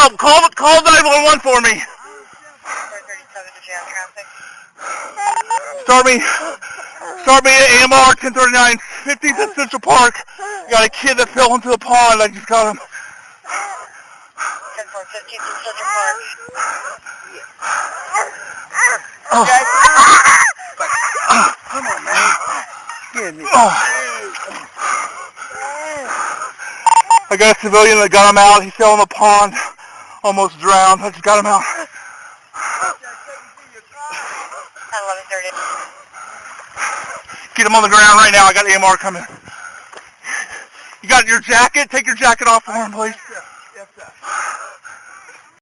help. Call 911 for me. 437 to jam traffic. Start me at AMR 1039, 50th at Central Park. Got a kid that fell into the pond. I just got him. 10-4, 15th at Central Park. Oh. Come on, man. Give me. I got a civilian that got him out. He fell in the pond, almost drowned. I just got him out. 11:30. Get him on the ground right now. I got AMR coming. You got your jacket? Take your jacket off for him, please.